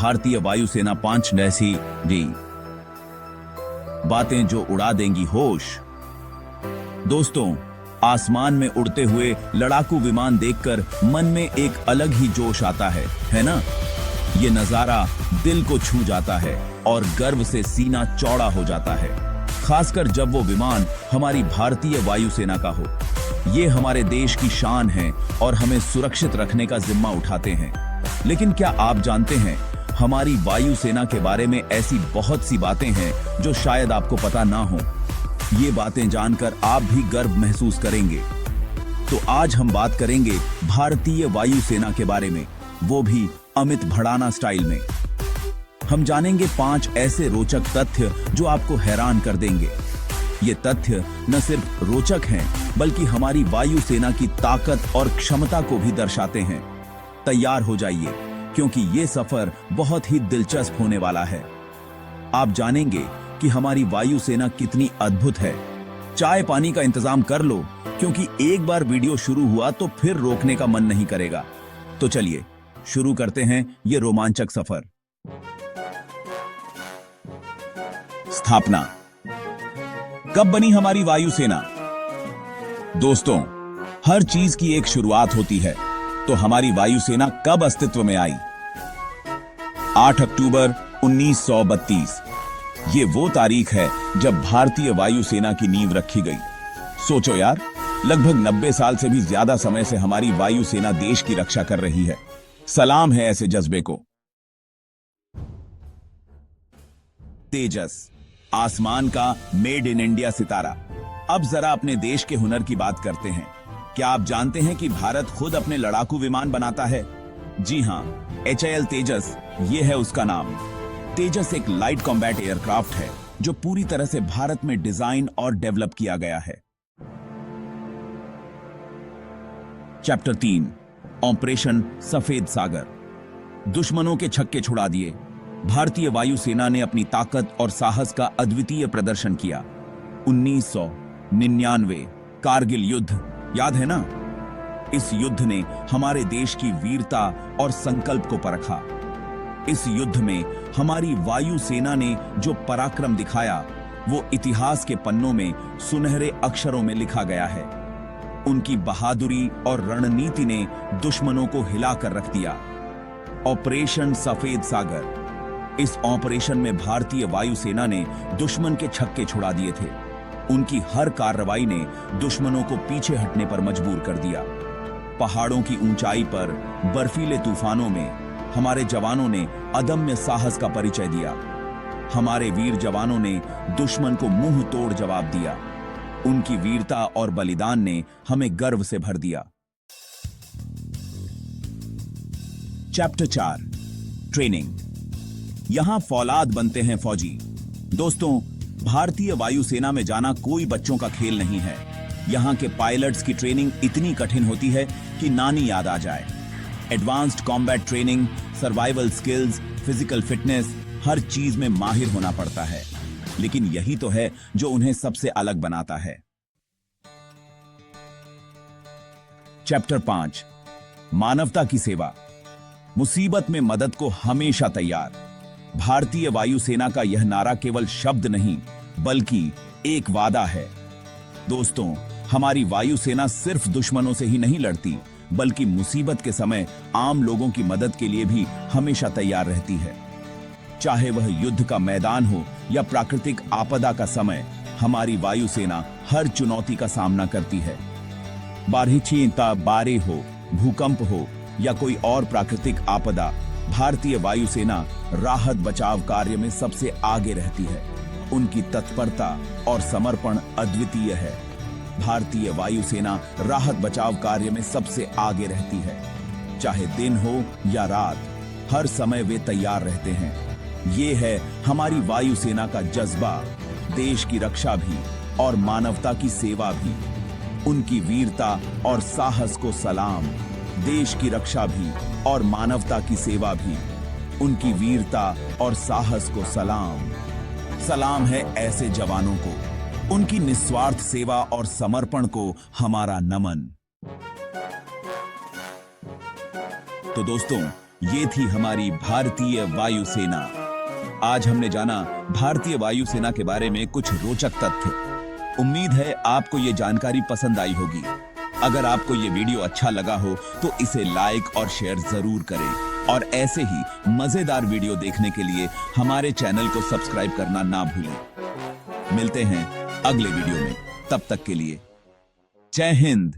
भारतीय वायुसेना 5 ऐसी डी बातें जो उड़ा देंगी होश। दोस्तों, आसमान में उड़ते हुए लड़ाकू विमान देखकर मन में एक अलग ही जोश आता है ना? ये नजारा दिल को छू जाता है और गर्व से सीना चौड़ा हो जाता है, खासकर जब वो विमान हमारी भारतीय वायुसेना का हो। ये हमारे देश की शान है और हमें सुरक्षित रखने का जिम्मा उठाते हैं। लेकिन क्या आप जानते हैं, हमारी वायुसेना के बारे में ऐसी बहुत सी बातें हैं जो शायद आपको पता ना हो। ये बातें जानकर आप भी गर्व महसूस करेंगे। तो आज हम बात करेंगे भारतीय वायुसेना के बारे में, वो भी अमित भड़ाना स्टाइल में। हम जानेंगे 5 ऐसे रोचक तथ्य जो आपको हैरान कर देंगे। ये तथ्य न सिर्फ रोचक हैं, बल्कि हमारी वायुसेना की ताकत और क्षमता को भी दर्शाते हैं। तैयार हो जाइए, क्योंकि ये सफर बहुत ही दिलचस्प होने वाला है। आप जानेंगे कि हमारी वायुसेना कितनी अद्भुत है। चाय पानी का इंतजाम कर लो, क्योंकि एक बार वीडियो शुरू हुआ तो फिर रोकने का मन नहीं करेगा। तो चलिए शुरू करते हैं ये रोमांचक सफर। स्थापना। कब बनी हमारी वायुसेना? दोस्तों, हर चीज की एक शुरुआत होती है, तो हमारी वायुसेना कब अस्तित्व में आई? 8 अक्टूबर 1932। ये वो तारीख है जब भारतीय वायुसेना की नींव रखी गई। सोचो यार, लगभग 90 साल से भी ज्यादा समय से हमारी वायुसेना देश की रक्षा कर रही है। सलाम है ऐसे जज्बे को। तेजस, आसमान का मेड इन इंडिया सितारा। अब जरा अपने देश के हुनर की बात करते हैं। क्या आप जानते हैं कि भारत खुद अपने लड़ाकू विमान बनाता है? जी हां, HAL तेजस, ये है उसका नाम। तेजस एक लाइट कॉम्बैट एयरक्राफ्ट है जो पूरी तरह से भारत में डिजाइन और डेवलप किया गया है। चैप्टर 3, ऑपरेशन सफेद सागर। दुश्मनों के छक्के छुड़ा दिए। भारतीय वायुसेना ने अपनी ताकत और साहस का अद्वितीय प्रदर्शन किया। 1999 कारगिल युद्ध, याद है ना? इस युद्ध ने हमारे देश की वीरता और संकल्प को परखा। इस युद्ध में हमारी वायुसेना ने जो पराक्रम दिखाया, वो इतिहास के पन्नों में सुनहरे अक्षरों में लिखा गया है। उनकी बहादुरी और रणनीति ने दुश्मनों को हिलाकर रख दिया। ऑपरेशन सफेद सागर। इस ऑपरेशन में भारतीय वायुसेना ने दुश्मन के छक्के छुड़ा दिए थे। उनकी हर कार्रवाई ने दुश्मनों को पीछे हटने पर मजबूर कर दिया। पहाड़ों की ऊंचाई पर बर्फीले तूफानों में हमारे जवानों ने अदम्य साहस का परिचय दिया। हमारे वीर जवानों ने दुश्मन को मुंह तोड़ जवाब दिया। उनकी वीरता और बलिदान ने हमें गर्व से भर दिया। Chapter 4, training. यहां फौलाद बनते हैं फौजी। दोस्तों, भारतीय वायुसेना में जाना कोई बच्चों का खेल नहीं है। यहां के पायलट्स की ट्रेनिंग इतनी कठिन होती है कि नानी याद आ जाए। Advanced combat training, survival skills, physical fitness, हर चीज में माहिर होना पड़ता है। लेकिन यही तो है जो उन्हें सबसे अलग बनाता है। चैप्टर 5, मानवता की सेवा। मुसीबत में मदद को हमेशा तैयार। भारतीय वायुसेना का यह नारा केवल शब्द नहीं, बल्कि एक वादा है। दोस्तों, हमारी वायुसेना सिर्फ दुश्मनों से ही नहीं लड़ती, बल्कि मुसीबत के समय आम लोगों की मदद के लिए भी हमेशा तैयार रहती है। चाहे वह युद्ध का मैदान हो या प्राकृतिक आपदा का समय, हमारी वायुसेना हर चुनौती का सामना करती है। बारिशें बारे हो, भूकंप हो या कोई और प्राकृतिक आपदा, भारतीय वायुसेना राहत बचाव कार्य में सबसे आगे रहती है। उनकी तत्परता और समर्पण अद्वितीय है। भारतीय वायुसेना राहत बचाव कार्य में सबसे आगे रहती है। चाहे दिन हो या रात, हर समय वे तैयार रहते हैं। ये है हमारी वायुसेना का जज्बा, देश की रक्षा भी और मानवता की सेवा भी। उनकी वीरता और साहस को सलाम। देश की रक्षा भी और मानवता की सेवा भी। उनकी वीरता और साहस को सलाम। सलाम है ऐसे जवानों को, उनकी निस्वार्थ सेवा और समर्पण को हमारा नमन। तो दोस्तों, ये थी हमारी भारतीय वायुसेना। आज हमने जाना भारतीय वायुसेना के बारे में कुछ रोचक तथ्य। उम्मीद है आपको ये जानकारी पसंद आई होगी। अगर आपको ये वीडियो अच्छा लगा हो तो इसे लाइक और शेयर जरूर करें और ऐसे ही मजेदार वीडियो देखने के लिए हमारे चैनल को सब्सक्राइब करना ना भूलें। मिलते हैं अगले वीडियो में, तब तक के लिए जय हिंद।